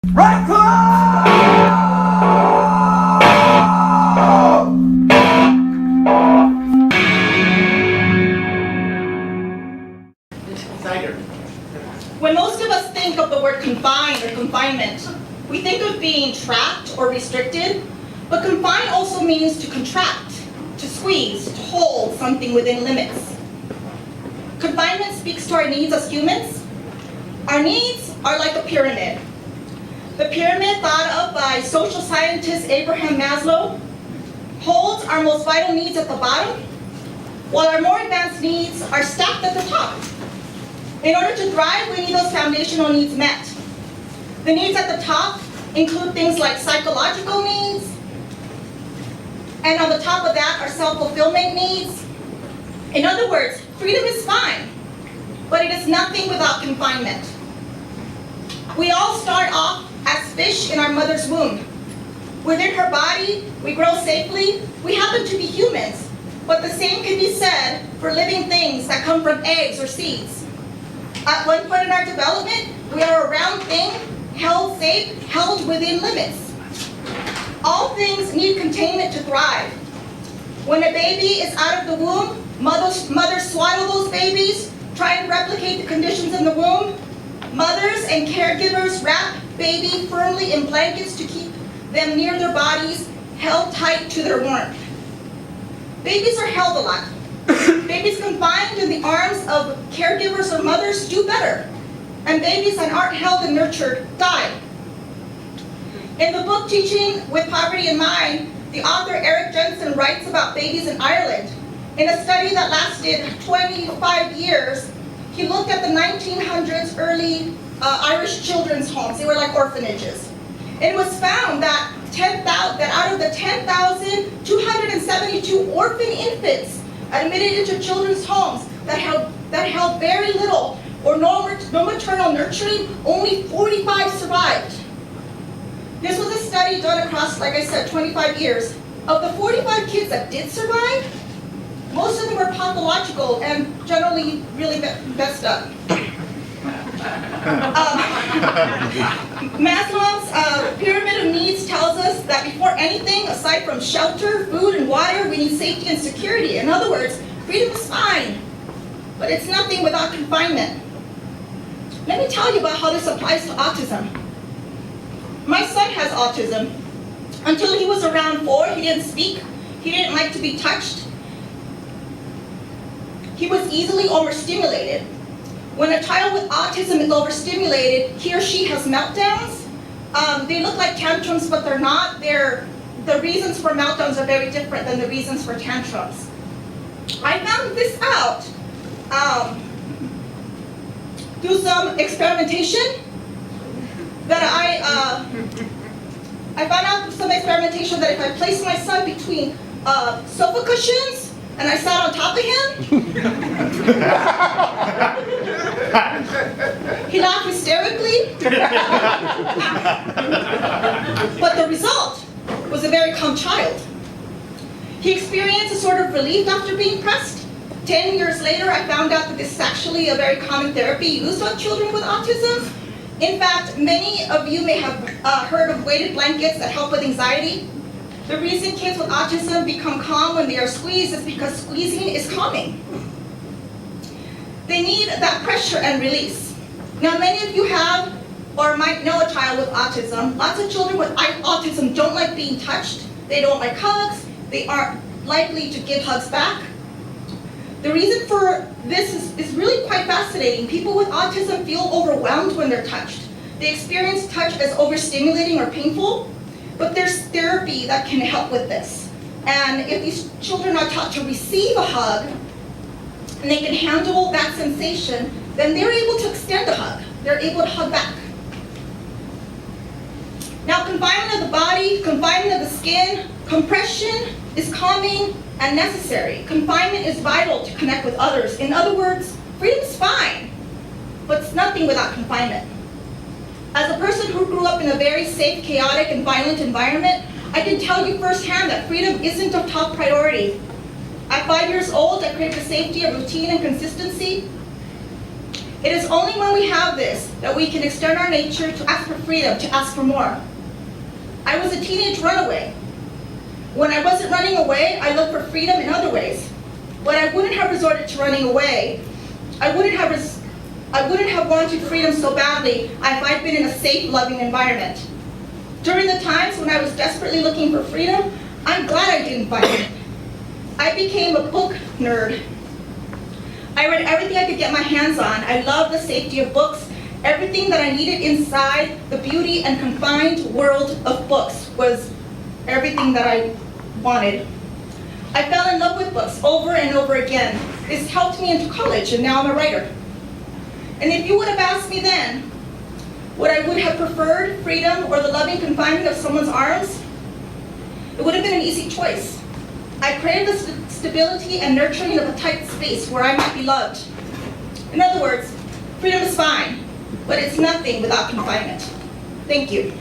When most of us think of the word confined or confinement, we think of being trapped or restricted, but confine also means to contract, to squeeze, to hold something within limits. Confinement speaks to our needs as humans. Our needs are like a pyramid. The pyramid, thought of by social scientist Abraham Maslow, holds our most vital needs at the bottom, while our more advanced needs are stacked at the top. In order to thrive, we need those foundational needs met. The needs at the top include things like psychological needs, and on the top of that are self-fulfillment needs. In other words, freedom is fine, but it is nothing without confinement. We all start off as fish in our mother's womb. Within her body, we grow safely. We happen to be humans, but the same can be said for living things that come from eggs or seeds. At one point in our development, we are a round thing, held safe, held within limits. All things need containment to thrive. When a baby is out of the womb, mothers swaddle those babies, try and replicate the conditions in the womb. Mothers and caregivers wrap baby firmly in blankets to keep them near their bodies, held tight to their warmth. Babies are held a lot. Babies confined in the arms of caregivers or mothers do better, and babies that aren't held and nurtured die. In the book Teaching with Poverty in Mind, the author Eric Jensen writes about babies in Ireland. In a study that lasted 25 years, he looked at the 1900s early Irish children's homes. They were like orphanages. It was found that out of the 10,272 orphan infants admitted into children's homes that held very little or no maternal nurturing, only 45 survived. This was a study done across, like I said, 25 years. Of the 45 kids that did survive, most of them were pathological and generally really messed up. Maslow's pyramid of needs tells us that before anything, aside from shelter, food, and water, we need safety and security. In other words, freedom is fine, but it's nothing without confinement. Let me tell you about how this applies to autism. My son has autism. Until he was around 4, he didn't speak. He didn't like to be touched. He was easily overstimulated. When a child with autism is overstimulated, he or she has meltdowns. They look like tantrums, but they're not. The reasons for meltdowns are very different than the reasons for tantrums. I found this out through some experimentation that I found out through some experimentation that if I placed my son between sofa cushions and I sat on top of him, he laughed hysterically. But the result was a very calm child. He experienced a sort of relief after being pressed. 10 years later, I found out that this is actually a very common therapy used on children with autism. In fact, many of you may have heard of weighted blankets that help with anxiety. The reason kids with autism become calm when they are squeezed is because squeezing is calming. They need that pressure and release. Now, many of you have or might know a child with autism. Lots of children with autism don't like being touched. They don't like hugs. They aren't likely to give hugs back. The reason for this is really quite fascinating. People with autism feel overwhelmed when they're touched. They experience touch as overstimulating or painful. But there's therapy that can help with this. And if these children are taught to receive a hug, and they can handle that sensation, then they're able to extend a hug. They're able to hug back. Now, confinement of the body, confinement of the skin, compression is calming and necessary. Confinement is vital to connect with others. In other words, freedom is fine, but it's nothing without confinement. As a person who grew up in a very safe, chaotic, and violent environment, I can tell you firsthand that freedom isn't a top priority. At 5 years old, I craved the safety of routine and consistency. It is only when we have this that we can extend our nature to ask for freedom, to ask for more. I was a teenage runaway. When I wasn't running away, I looked for freedom in other ways. When I wouldn't have resorted to running away, I wouldn't have wanted freedom so badly if I'd been in a safe, loving environment. During the times when I was desperately looking for freedom, I'm glad I didn't find it. I became a book nerd. I read everything I could get my hands on. I loved the safety of books. Everything that I needed inside the beauty and confined world of books was everything that I wanted. I fell in love with books over and over again. This helped me into college, and now I'm a writer. And if you would have asked me then, would I have preferred freedom or the loving confinement of someone's arms, it would have been an easy choice. I craved the stability and nurturing of a tight space where I might be loved. In other words, freedom is fine, but it's nothing without confinement. Thank you.